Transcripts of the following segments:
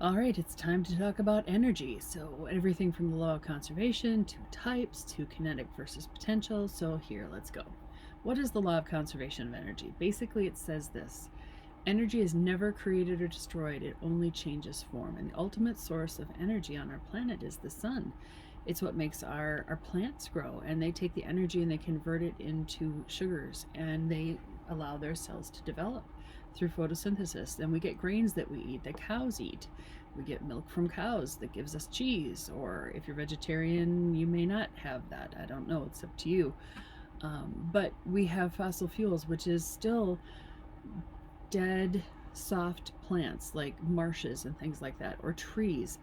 All right, it's time to talk about energy. So, everything from the law of conservation to types to kinetic versus potential. So, here, let's go. What is the law of conservation of energy? Basically, it says this: energy is never created or destroyed, it only changes form. And the ultimate source of energy on our planet is the sun. It's what makes our plants grow, and they take the energy and they convert it into sugars, and they allow their cells to develop through photosynthesis. Then we get grains that we eat, that cows eat. We get milk from cows that gives us cheese. Or if you're vegetarian, you may not have that. I don't know, it's up to you. But we have fossil fuels, which is still dead, soft plants like marshes and things like that, or trees.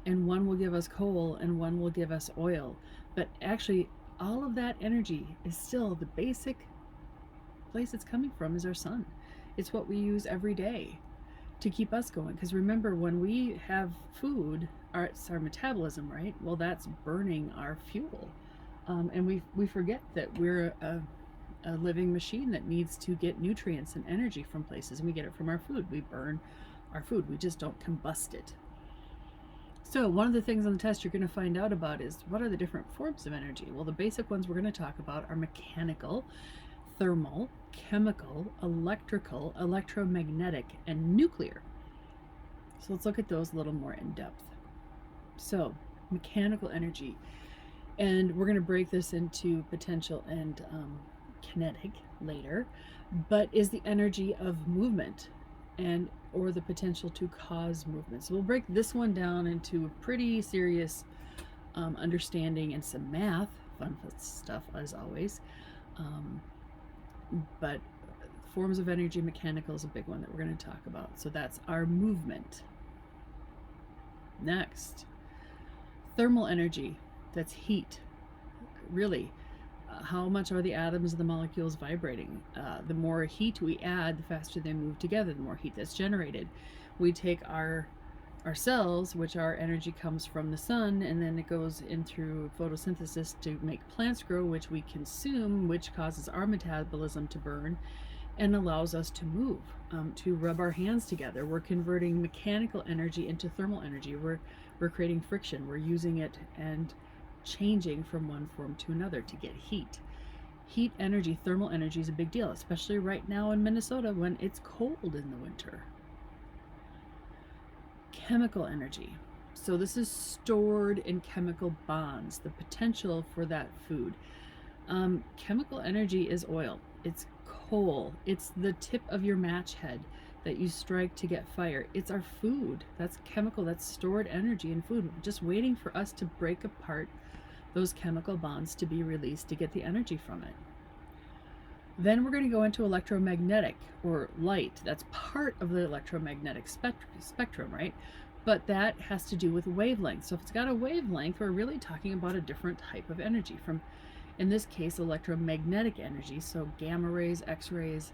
And one will give us coal and one will give us oil. But actually, all of that energy is still the basic place it's coming from is our sun. It's what we use every day to keep us going. Because remember, when we have food, it's our metabolism, right? Well, that's burning our fuel. And we forget that we're a living machine that needs to get nutrients and energy from places, and we get it from our food. We burn our food, we just don't combust it. So, one of the things on the test you're going to find out about is what are the different forms of energy? Well, the basic ones we're going to talk about are mechanical, thermal, chemical, electrical, electromagnetic, and nuclear. So let's look at those a little more in depth. So, mechanical energy, and we're going to break this into potential and kinetic later, but is the energy of movement and or the potential to cause movement. So we'll break this one down into a pretty serious understanding and some math, fun stuff as always. But forms of energy, mechanical is a big one that we're going to talk about. So that's our movement. Next, thermal energy, that's heat. Really, how much are the atoms and the molecules vibrating? The more heat we add, the faster they move together, the more heat that's generated. We take our cells, which our energy comes from the sun, and then it goes in through photosynthesis to make plants grow, which we consume, which causes our metabolism to burn and allows us to move, to rub our hands together. We're converting mechanical energy into thermal energy. We're creating friction. We're using it and changing from one form to another to get heat. Heat energy, thermal energy is a big deal, especially right now in Minnesota when it's cold in the winter. Chemical energy. So this is stored in chemical bonds, the potential for that food. Chemical energy is oil. It's coal. It's the tip of your match head that you strike to get fire. It's our food. That's chemical. That's stored energy in food, just waiting for us to break apart those chemical bonds to be released to get the energy from it. Then we're going to go into electromagnetic, or light. That's part of the electromagnetic spectrum, right? But that has to do with wavelength. So if it's got a wavelength, we're really talking about a different type of energy. From, in this case, electromagnetic energy. So gamma rays, X-rays,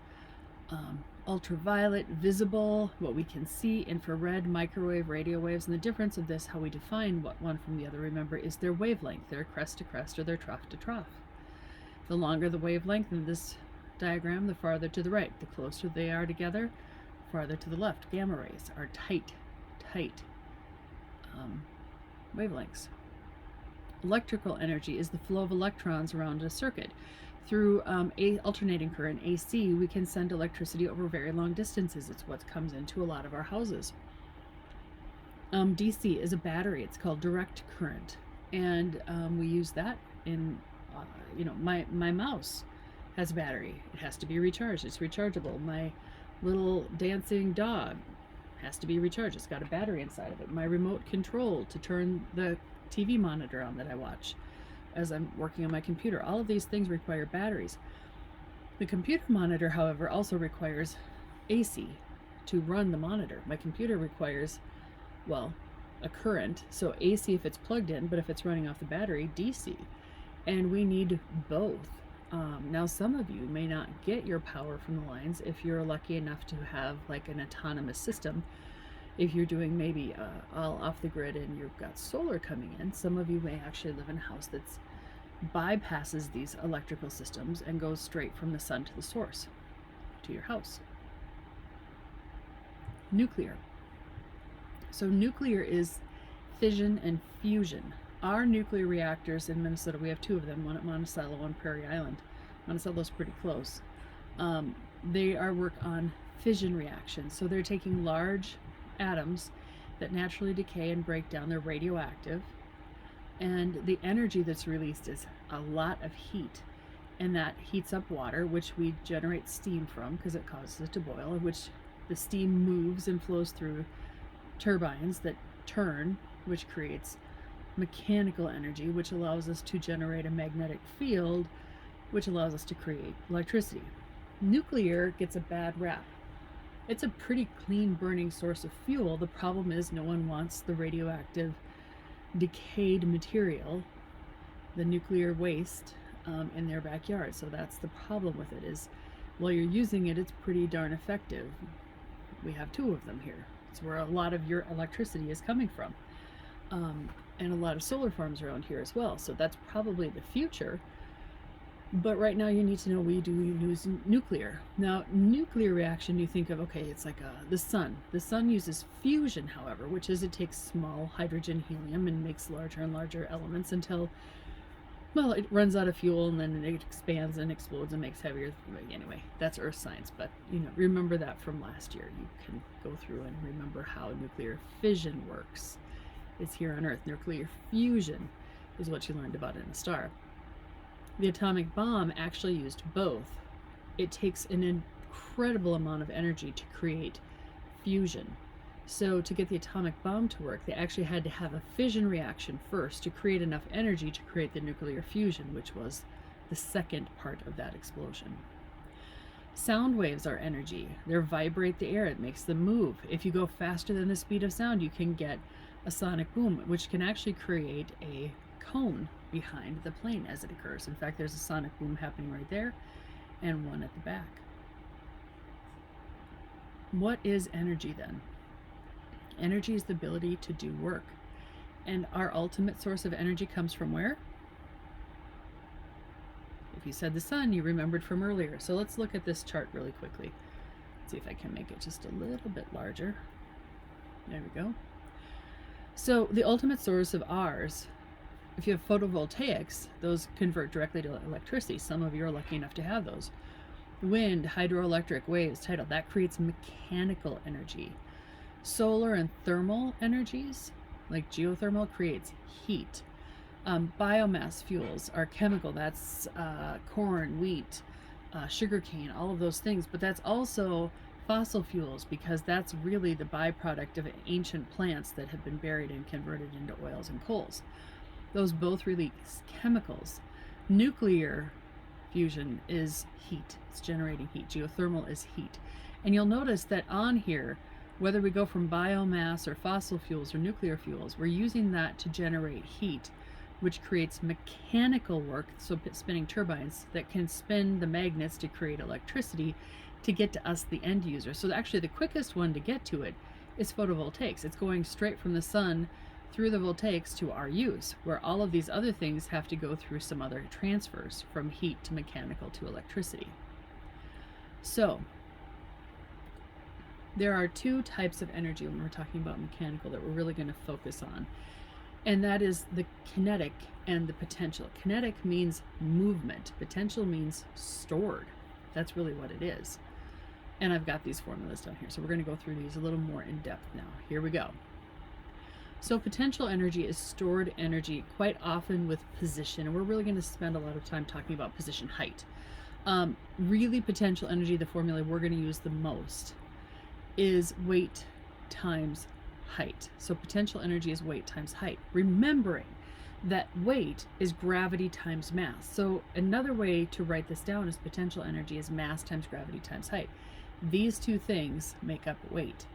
ultraviolet, visible, what we can see, infrared, microwave, radio waves. And the difference of this, how we define what one from the other, remember, is their wavelength, their crest to crest or their trough to trough. The longer the wavelength in this diagram, the farther to the right. The closer they are together, farther to the left. Gamma rays are tight wavelengths. Electrical energy is the flow of electrons around a circuit. Through alternating current, AC, we can send electricity over very long distances. It's what comes into a lot of our houses. DC is a battery. It's called direct current, and we use that in, my mouse has a battery. It has to be recharged. It's rechargeable. My little dancing dog has to be recharged. It's got a battery inside of it. My remote control to turn the TV monitor on that I watch as I'm working on my computer. All of these things require batteries. The computer monitor, however, also requires AC to run the monitor. My computer requires, well, a current, so AC if it's plugged in, but if it's running off the battery, DC. And we need both. Now, some of you may not get your power from the lines if you're lucky enough to have like an autonomous system. If you're doing maybe all off the grid and you've got solar coming in, some of you may actually live in a house that bypasses these electrical systems and goes straight from the sun to the source, to your house. Nuclear. So nuclear is fission and fusion. Our nuclear reactors in Minnesota, we have two of them, one at Monticello, one Prairie Island. Monticello's pretty close. They are work on fission reactions. So they're taking large atoms that naturally decay and break down. They're radioactive. And the energy that's released is a lot of heat. And that heats up water, which we generate steam from because it causes it to boil, which the steam moves and flows through turbines that turn, which creates mechanical energy, which allows us to generate a magnetic field, which allows us to create electricity. Nuclear gets a bad rap. It's a pretty clean burning source of fuel. The problem is no one wants the radioactive decayed material, the nuclear waste, in their backyard. So that's the problem with it, is while you're using it, it's pretty darn effective. We have two of them here. It's where a lot of your electricity is coming from. And a lot of solar farms around here as well. So that's probably the future. But right now you need to know we do use nuclear. Now, nuclear reaction, you think of, okay, it's like the sun. The sun uses fusion, however, which is it takes small hydrogen, helium, and makes larger and larger elements until, well, it runs out of fuel, and then it expands and explodes and makes heavier. Anyway, that's earth science, but remember that from last year. You can go through and remember how nuclear fission works. It's here on Earth. Nuclear fusion is what you learned about in a star. The atomic bomb actually used both. It takes an incredible amount of energy to create fusion. So to get the atomic bomb to work, they actually had to have a fission reaction first to create enough energy to create the nuclear fusion, which was the second part of that explosion. Sound waves are energy. They vibrate the air. It makes them move. If you go faster than the speed of sound, you can get a sonic boom, which can actually create a cone behind the plane as it occurs. In fact, there's a sonic boom happening right there and one at the back. What is energy then? Energy is the ability to do work. And our ultimate source of energy comes from where? If you said the sun, you remembered from earlier. So let's look at this chart really quickly. See if I can make it just a little bit larger. There we go. So the ultimate source of ours, if you have photovoltaics, those convert directly to electricity. Some of you are lucky enough to have those. Wind, hydroelectric, waves, tidal, that creates mechanical energy. Solar and thermal energies, like geothermal, creates heat. Biomass fuels are chemical. That's corn, wheat, sugarcane, all of those things. But that's also fossil fuels, because that's really the byproduct of ancient plants that have been buried and converted into oils and coals. Those both release chemicals. Nuclear fusion is heat. It's generating heat. Geothermal is heat. And you'll notice that on here, whether we go from biomass or fossil fuels or nuclear fuels, we're using that to generate heat, which creates mechanical work, so spinning turbines that can spin the magnets to create electricity to get to us, the end user. So actually the quickest one to get to it is photovoltaics. It's going straight from the sun through the voltaics to our use, where all of these other things have to go through some other transfers from heat to mechanical to electricity. So there are two types of energy when we're talking about mechanical that we're really going to focus on, and that is the kinetic and the potential. Kinetic means movement. Potential means stored. That's really what it is. And I've got these formulas down here, so we're going to go through these a little more in depth now. Here we go. So potential energy is stored energy, quite often with position, and we're really going to spend a lot of time talking about position height. Really, potential energy, the formula we're going to use the most, is weight times height. So potential energy is weight times height, remembering that weight is gravity times mass. So another way to write this down is potential energy is mass times gravity times height. These two things make up weight.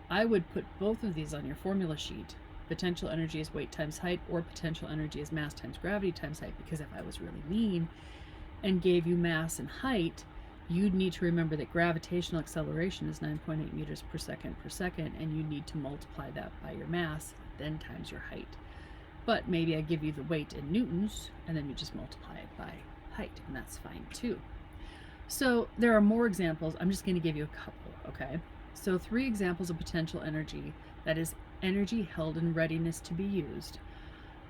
I would put both of these on your formula sheet. Potential energy is weight times height, or potential energy is mass times gravity times height, because if I was really mean and gave you mass and height, you'd need to remember that gravitational acceleration is 9.8 meters per second, and you need to multiply that by your mass, then times your height. But maybe I give you the weight in newtons, and then you just multiply it by height, and that's fine too. So there are more examples. I'm just going to give you a couple, okay? So 3 examples of potential energy that is energy held in readiness to be used.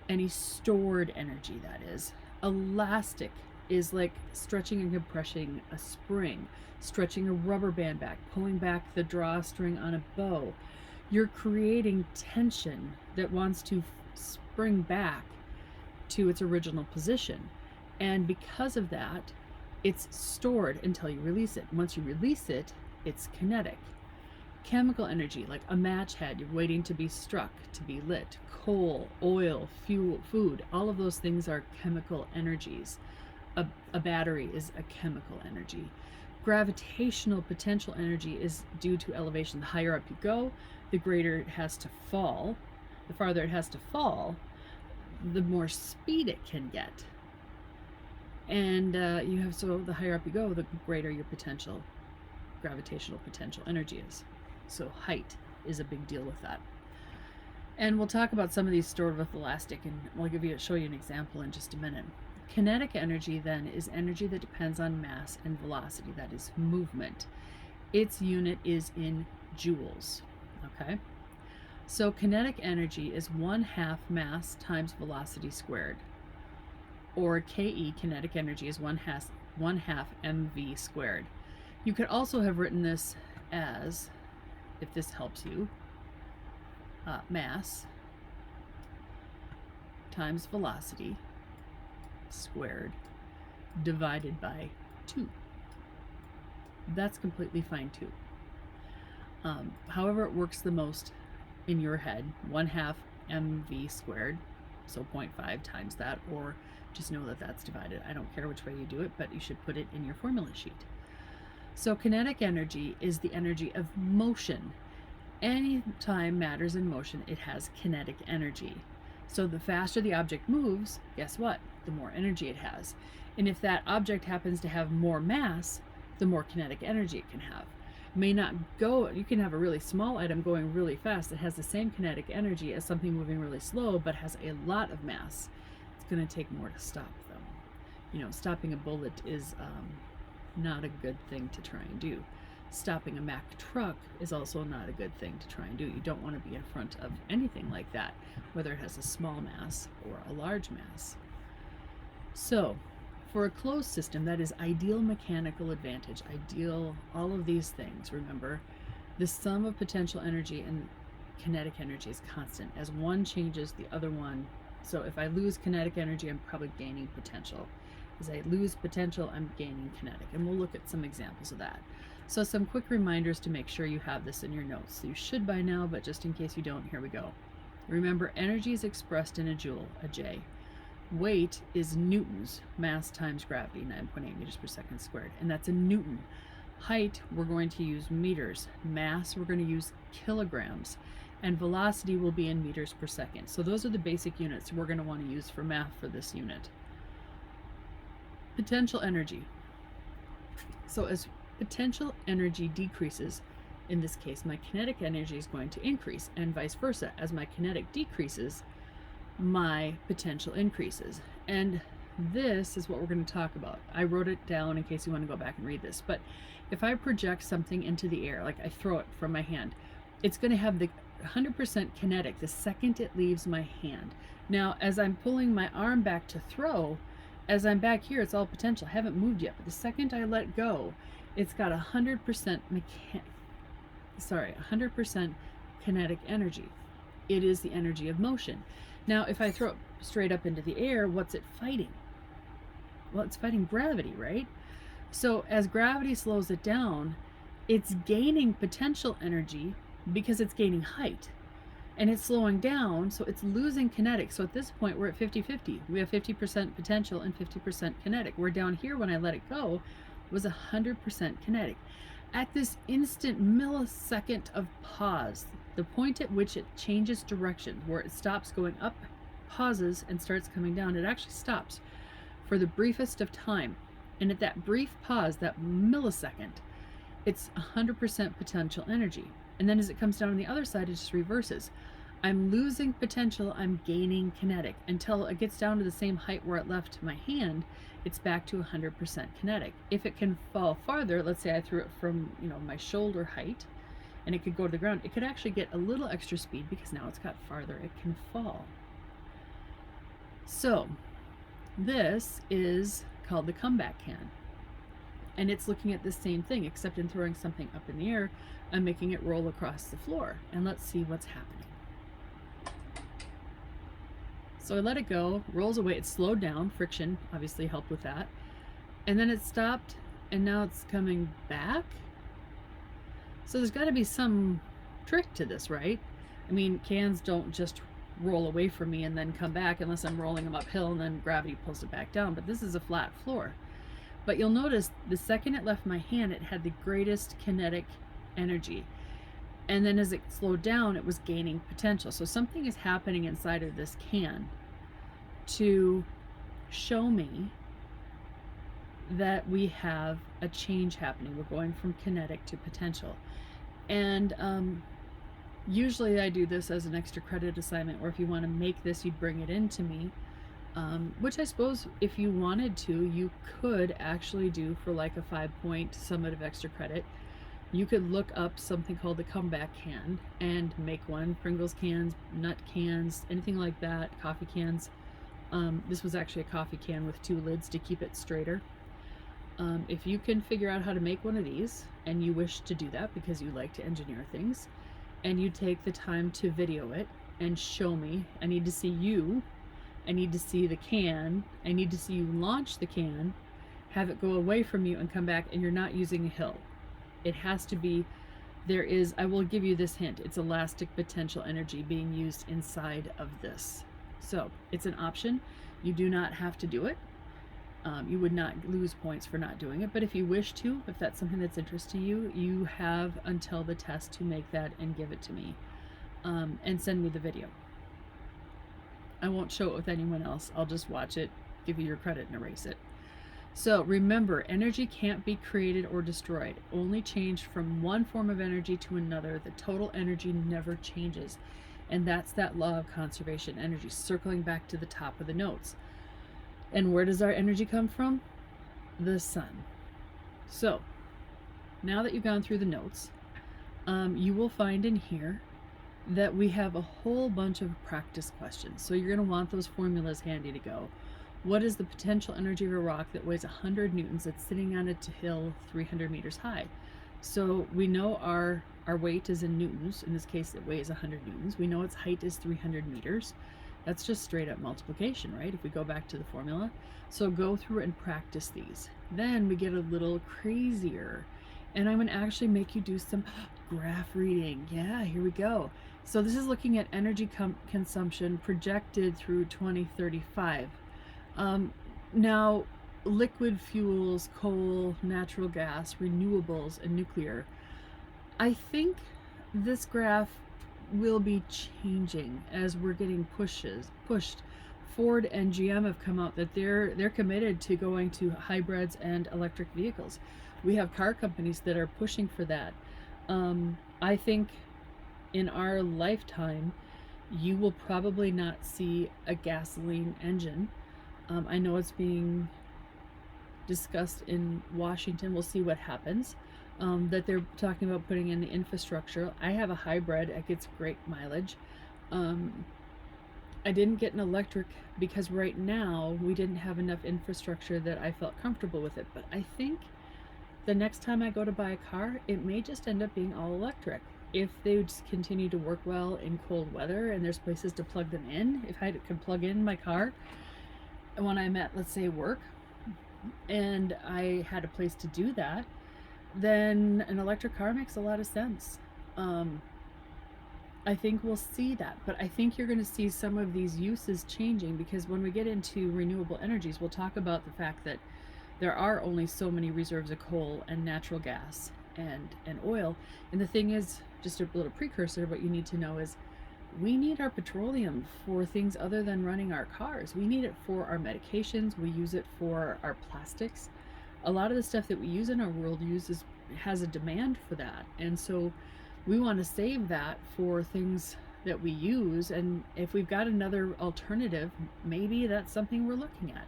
Any stored energy, that is. Elastic is like stretching and compressing a spring, stretching a rubber band back, pulling back the drawstring on a bow. You're creating tension that wants to spring back to its original position. And because of that, it's stored until you release it. Once you release it, it's kinetic. Chemical energy, like a match head, you're waiting to be struck, to be lit. Coal, oil, fuel, food, all of those things are chemical energies. A battery is a chemical energy. Gravitational potential energy is due to elevation. The higher up you go, the greater it has to fall. The farther it has to fall, the more speed it can get. And so the higher up you go, the greater your gravitational potential energy is. So height is a big deal with that. And we'll talk about some of these stored with elastic, and we'll show you an example in just a minute. Kinetic energy then is energy that depends on mass and velocity, that is movement. Its unit is in joules, okay? So kinetic energy is 1/2 mass times velocity squared, or KE, kinetic energy, is 1/2 mv squared. You could also have written this as, if this helps you, mass times velocity squared divided by 2. That's completely fine too. However it works the most in your head, 1/2 mv squared, so 0.5 times that, or just know that that's divided. I don't care which way you do it, but you should put it in your formula sheet. So kinetic energy is the energy of motion. Anytime matter's in motion, it has kinetic energy. So the faster the object moves, guess what? The more energy it has. And if that object happens to have more mass, the more kinetic energy it can have. May not go, you can have a really small item going really fast that has the same kinetic energy as something moving really slow but has a lot of mass. It's going to take more to stop them. You know, stopping a bullet is not a good thing to try and do. Stopping a Mack truck is also not a good thing to try and do. You don't want to be in front of anything like that, whether it has a small mass or a large mass. So, for a closed system, that is ideal mechanical advantage, ideal, all of these things, remember, the sum of potential energy and kinetic energy is constant. As one changes, the other one, so if I lose kinetic energy, I'm probably gaining potential. As I lose potential, I'm gaining kinetic. And we'll look at some examples of that. So some quick reminders to make sure you have this in your notes. So you should by now, but just in case you don't, here we go. Remember, energy is expressed in a joule, a J. Weight is newtons, mass times gravity, 9.8 meters per second squared, and that's a newton. Height, we're going to use meters. Mass, we're going to use kilograms. And velocity will be in meters per second. So those are the basic units we're going to want to use for math for this unit. Potential energy. So as potential energy decreases, in this case, my kinetic energy is going to increase, and vice versa. As my kinetic decreases, my potential increases. And this is what we're going to talk about. I wrote it down in case you want to go back and read this. But if I project something into the air, like I throw it from my hand, it's going to have the 100% kinetic the second it leaves my hand. Now, as I'm pulling my arm back to throw, as I'm back here, it's all potential. I haven't moved yet, but the second I let go, it's got 100% 100% kinetic energy. It is the energy of motion. Now, if I throw it straight up into the air, what's it fighting? Well, it's fighting gravity, right? So as gravity slows it down, it's gaining potential energy because it's gaining height. And it's slowing down, so it's losing kinetic. So at this point, we're at 50-50. We have 50% potential and 50% kinetic. We're down here, when I let it go, was 100% kinetic. At this instant millisecond of pause, the point at which it changes direction, where it stops going up, pauses, and starts coming down, it actually stops for the briefest of time. And at that brief pause, that millisecond, it's 100% potential energy. And then as it comes down on the other side, it just reverses. I'm losing potential, I'm gaining kinetic, until it gets down to the same height where it left my hand. It's back to 100% kinetic. If it can fall farther, let's say I threw it from, my shoulder height, and it could go to the ground, it could actually get a little extra speed because now it's got farther it can fall. So this is called the comeback can. And it's looking at the same thing, except in throwing something up in the air and making it roll across the floor. And let's see what's happening. So I let it go, rolls away, it slowed down, friction obviously helped with that. And then it stopped, and now it's coming back. So there's got to be some trick to this, right? I mean, cans don't just roll away from me and then come back unless I'm rolling them uphill and then gravity pulls it back down, but this is a flat floor. But you'll notice the second it left my hand, it had the greatest kinetic energy. And then as it slowed down, it was gaining potential. So something is happening inside of this can to show me that we have a change happening. We're going from kinetic to potential. And usually I do this as an extra credit assignment, or if you want to make this, you'd bring it in to me. Which I suppose if you wanted to, you could actually do for like a 5-point summative extra credit. You could look up something called the comeback can and make one. Pringles cans, nut cans, anything like that, coffee cans. This was actually a coffee can with 2 lids to keep it straighter. If you can figure out how to make one of these, and you wish to do that because you like to engineer things, and you take the time to video it and show me, I need to see you, I need to see the can, I need to see you launch the can, have it go away from you and come back, and you're not using a hill. It has to be, there is, I will give you this hint, it's elastic potential energy being used inside of this. So it's an option. You do not have to do it. You would not lose points for not doing it, but if you wish to, if that's something that's interesting to you, you have until the test to make that and give it to me, and send me the video. I won't show it with anyone else. I'll just watch it, give you your credit, and erase it. So remember, energy can't be created or destroyed, only changed from one form of energy to another. The total energy never changes. And that's that law of conservation energy, circling back to the top of the notes. And where does our energy come from? The sun. So now that you've gone through the notes, you will find in here that we have a whole bunch of practice questions. So you're going to want those formulas handy to go. What is the potential energy of a rock that weighs 100 newtons that's sitting on a hill 300 meters high? So we know our weight is in newtons. In this case, it weighs 100 newtons. We know its height is 300 meters. That's just straight up multiplication, right? If we go back to the formula. So go through and practice these. Then we get a little crazier. And I'm going to actually make you do some graph reading. Yeah, here we go. So this is looking at energy consumption projected through 2035. Now, liquid fuels, coal, natural gas, renewables, and nuclear. I think this graph will be changing as we're getting pushed. Ford and GM have come out that they're committed to going to hybrids and electric vehicles. We have car companies that are pushing for that. I think in our lifetime, you will probably not see a gasoline engine. I know it's being discussed in Washington. We'll see what happens. That they're talking about putting in the infrastructure. I have a hybrid. It gets great mileage. I didn't get an electric because right now we didn't have enough infrastructure that I felt comfortable with it. But I think the next time I go to buy a car, it may just end up being all electric. If they would just continue to work well in cold weather and there's places to plug them in, if I could plug in my car when I'm at, let's say, work, and I had a place to do that, then an electric car makes a lot of sense. I think we'll see that, but I think you're going to see some of these uses changing, because when we get into renewable energies, we'll talk about the fact that there are only so many reserves of coal and natural gas and oil. And the thing is, just a little precursor, what you need to know is we need our petroleum for things other than running our cars. We need it for our medications. We use it for our plastics. A lot of the stuff that we use in our world has a demand for that. And so we want to save that for things that we use. And if we've got another alternative, maybe that's something we're looking at.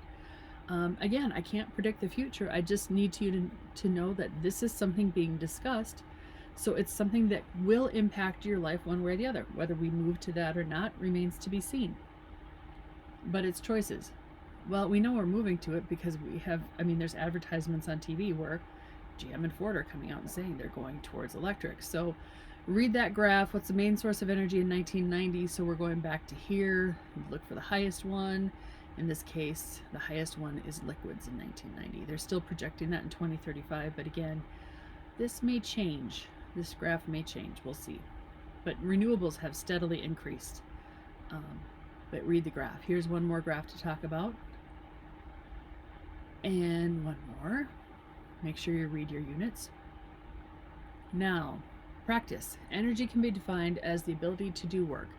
Again, I can't predict the future. I just need you to know that this is something being discussed. So it's something that will impact your life one way or the other. Whether we move to that or not remains to be seen. But it's choices. Well, we know we're moving to it because we have, I mean, there's advertisements on TV where GM and Ford are coming out and saying they're going towards electric. So read that graph. What's the main source of energy in 1990? So we're going back to here. Look for the highest one. In this case, the highest one is liquids in 1990. They're still projecting that in 2035, but again, this may change. This graph may change. We'll see. But renewables have steadily increased. But read the graph. Here's one more graph to talk about. And one more. Make sure you read your units. Now, practice. Energy can be defined as the ability to do work.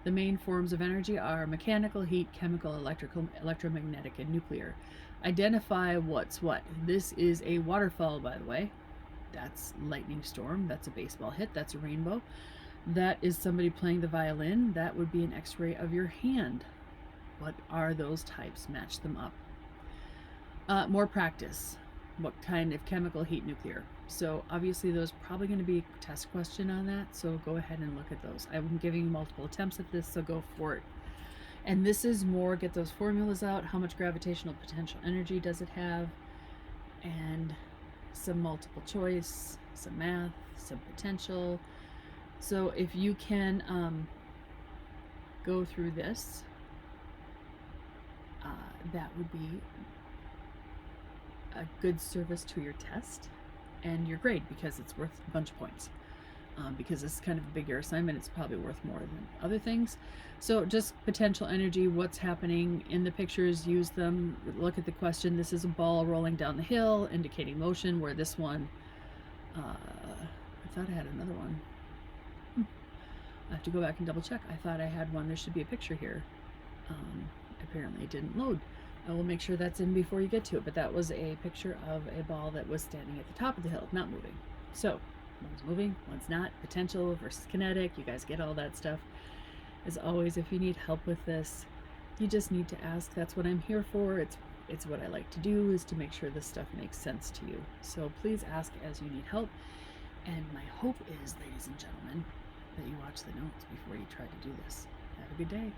The main forms of energy are mechanical, heat, chemical, electrical, electromagnetic, and nuclear. Identify what's what. This is a waterfall, by the way. That's lightning storm. That's a baseball hit. That's a rainbow. That is somebody playing the violin. That would be an x-ray of your hand. What are those types? Match them up. More practice. What kind of chemical, heat, nuclear? So obviously there's probably going to be a test question on that, so go ahead and look at those. I'm giving you multiple attempts at this, so go for it. And this is more, get those formulas out. How much gravitational potential energy does it have? And some multiple choice, some math, some potential. So if you can go through this, that would be a good service to your test and your grade, because it's worth a bunch of points. Because it's kind of a bigger assignment, it's probably worth more than other things. So just potential energy, what's happening in the pictures, use them. Look at the question. This is a ball rolling down the hill, indicating motion, where this one, I thought I had another one. I have to go back and double check. I thought I had one. There should be a picture here. Apparently it didn't load. I will make sure that's in before you get to it, but that was a picture of a ball that was standing at the top of the hill, not moving. So one's moving, one's not. Potential versus kinetic. You guys get all that stuff. As always, if you need help with this, you just need to ask. That's what I'm here for. It's what I like to do, is to make sure this stuff makes sense to you. So please ask as you need help. And my hope is, ladies and gentlemen, that you watch the notes before you try to do this. Have a good day.